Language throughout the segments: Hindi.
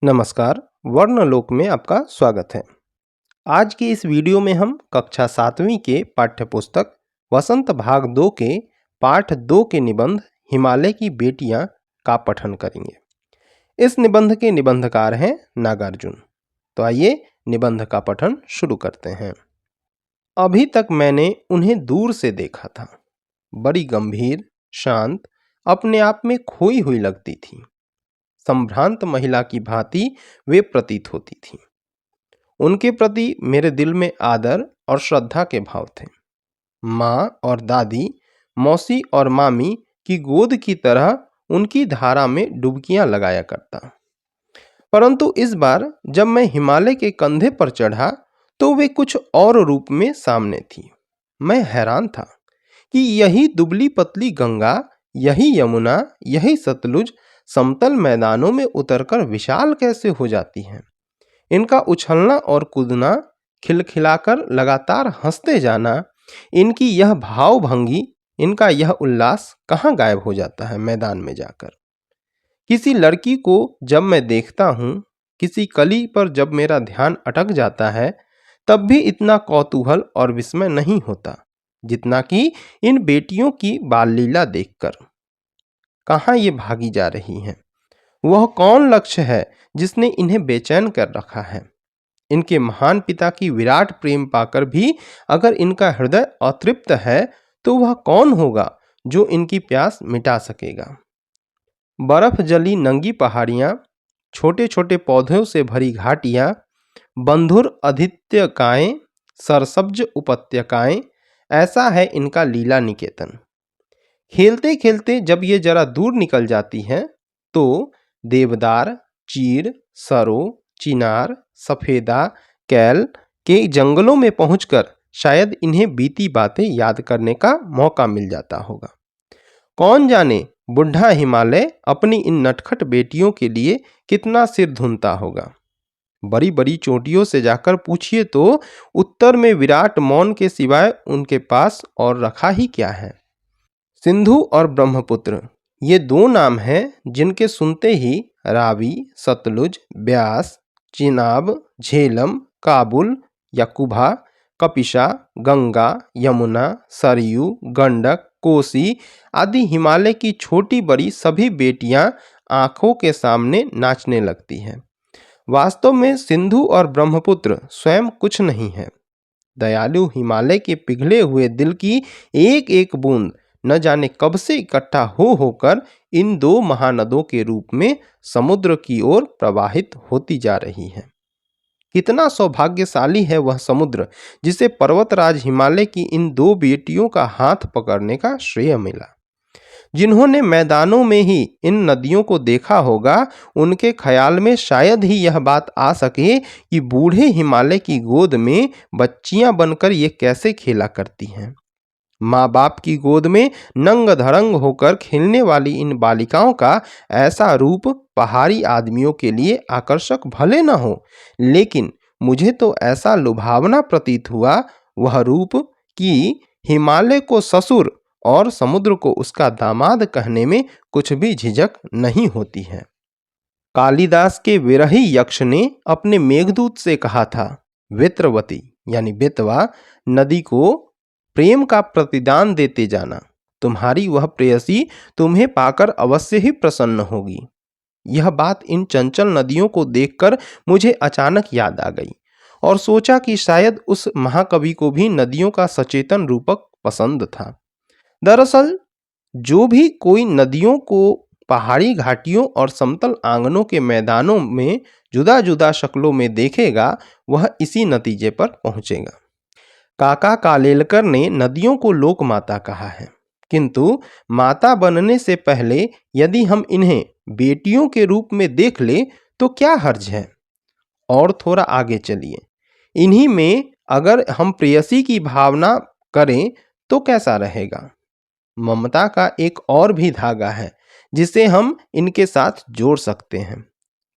नमस्कार, वर्णलोक में आपका स्वागत है। आज की इस वीडियो में हम कक्षा 7वीं के पाठ्यपुस्तक वसंत भाग 2 के पाठ 2 के निबंध हिमालय की बेटियां का पठन करेंगे। इस निबंध के निबंधकार हैं नागार्जुन। तो आइए निबंध का पठन शुरू करते हैं। अभी तक मैंने उन्हें दूर से देखा था। बड़ी गंभीर, शांत, अपने आप में खोई हुई लगती थी। संभ्रांत महिला की भांति वे प्रतीत होती थीं। उनके प्रति मेरे दिल में आदर और श्रद्धा के भाव थे। माँ और दादी, मौसी और मामी की गोद की तरह उनकी धारा में डुबकियां लगाया करता। परंतु इस बार जब मैं हिमालय के कंधे पर चढ़ा तो वे कुछ और रूप में सामने थी। मैं हैरान था कि यही दुबली पतली गंगा, यही यमुना, यही सतलुज समतल मैदानों में उतरकर विशाल कैसे हो जाती हैं। इनका उछलना और कूदना, खिलखिलाकर लगातार हंसते जाना, इनकी यह भावभंगी, इनका यह उल्लास कहाँ गायब हो जाता है मैदान में जाकर। किसी लड़की को जब मैं देखता हूँ, किसी कली पर जब मेरा ध्यान अटक जाता है, तब भी इतना कौतूहल और विस्मय नहीं होता जितना कि इन बेटियों की बाल लीला देखकर। कहाँ ये भागी जा रही हैं? वह कौन लक्ष्य है जिसने इन्हें बेचैन कर रखा है? इनके महान पिता की विराट प्रेम पाकर भी अगर इनका हृदय अतृप्त है तो वह कौन होगा जो इनकी प्यास मिटा सकेगा? बर्फ जली नंगी पहाड़ियाँ, छोटे छोटे पौधों से भरी घाटियाँ, बंधुर आदित्यकाएँ, सरसब्ज उपत्यकाएँ, ऐसा है इनका लीला निकेतन। खेलते खेलते जब ये जरा दूर निकल जाती हैं तो देवदार, चीर, सरो, चिनार, सफेदा, कैल के जंगलों में पहुंचकर शायद इन्हें बीती बातें याद करने का मौका मिल जाता होगा। कौन जाने बुढ़ा हिमालय अपनी इन नटखट बेटियों के लिए कितना सिर धुनता होगा। बड़ी बड़ी चोटियों से जाकर पूछिए तो उत्तर में विराट मौन के सिवाय उनके पास और रखा ही क्या है। सिंधु और ब्रह्मपुत्र, ये दो नाम हैं जिनके सुनते ही रावी, सतलुज, ब्यास, चिनाब, झेलम, काबुल, यकुभा, कपिशा, गंगा, यमुना, सरयू, गंडक, कोसी आदि हिमालय की छोटी बड़ी सभी बेटियां आंखों के सामने नाचने लगती हैं। वास्तव में सिंधु और ब्रह्मपुत्र स्वयं कुछ नहीं है। दयालु हिमालय के पिघले हुए दिल की एक एक बूंद न जाने कब से इकट्ठा होकर इन दो महानदों के रूप में समुद्र की ओर प्रवाहित होती जा रही है। कितना सौभाग्यशाली है वह समुद्र जिसे पर्वतराज हिमालय की इन दो बेटियों का हाथ पकड़ने का श्रेय मिला। जिन्होंने मैदानों में ही इन नदियों को देखा होगा, उनके ख्याल में शायद ही यह बात आ सके कि बूढ़े हिमालय की गोद में बच्चियां बनकर ये कैसे खेला करती हैं। माँ बाप की गोद में नंग धड़ंग होकर खेलने वाली इन बालिकाओं का ऐसा रूप पहाड़ी आदमियों के लिए आकर्षक भले न हो, लेकिन मुझे तो ऐसा लुभावना प्रतीत हुआ वह रूप कि हिमालय को ससुर और समुद्र को उसका दामाद कहने में कुछ भी झिझक नहीं होती है। कालिदास के विरही यक्ष ने अपने मेघदूत से कहा था, वेत्रवती यानी बेतवा नदी को प्रेम का प्रतिदान देते जाना, तुम्हारी वह प्रेयसी तुम्हें पाकर अवश्य ही प्रसन्न होगी। यह बात इन चंचल नदियों को देखकर मुझे अचानक याद आ गई और सोचा कि शायद उस महाकवि को भी नदियों का सचेतन रूपक पसंद था। दरअसल जो भी कोई नदियों को पहाड़ी घाटियों और समतल आंगनों के मैदानों में जुदा जुदा शक्लों में देखेगा, वह इसी नतीजे पर पहुंचेगा। काका कालेलकर ने नदियों को लोक माता कहा है, किंतु माता बनने से पहले यदि हम इन्हें बेटियों के रूप में देख ले तो क्या हर्ज है। और थोड़ा आगे चलिए, इन्हीं में अगर हम प्रेयसी की भावना करें तो कैसा रहेगा। ममता का एक और भी धागा है जिसे हम इनके साथ जोड़ सकते हैं।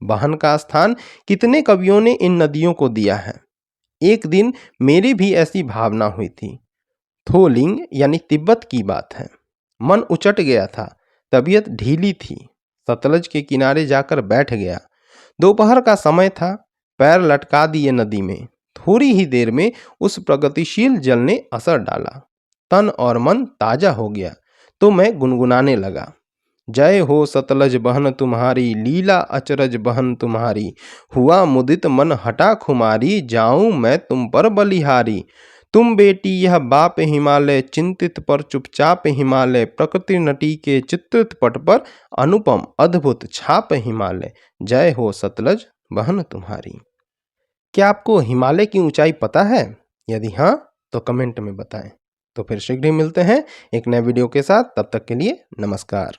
बहन का स्थान कितने कवियों ने इन नदियों को दिया है। एक दिन मेरी भी ऐसी भावना हुई थी। थोलिंग यानी तिब्बत की बात है। मन उचट गया था, तबीयत ढीली थी। सतलज के किनारे जाकर बैठ गया दोपहर का समय था, पैर लटका दिए नदी में। थोड़ी ही देर में उस प्रगतिशील जल ने असर डाला, तन और मन ताजा हो गया। तो मैं गुनगुनाने लगा, जय हो सतलज बहन तुम्हारी, लीला अचरज बहन तुम्हारी। हुआ मुदित मन हटा खुमारी, जाऊं मैं तुम पर बलिहारी। तुम बेटी यह बाप हिमालय, चिंतित पर चुपचाप हिमालय। प्रकृति नटी के चित्रित पट पर, अनुपम अद्भुत छाप हिमालय। जय हो सतलज बहन तुम्हारी। क्या आपको हिमालय की ऊंचाई पता है? यदि हाँ, तो कमेंट में बताएं। तो फिर शीघ्र ही मिलते हैं एक नए वीडियो के साथ। तब तक के लिए नमस्कार।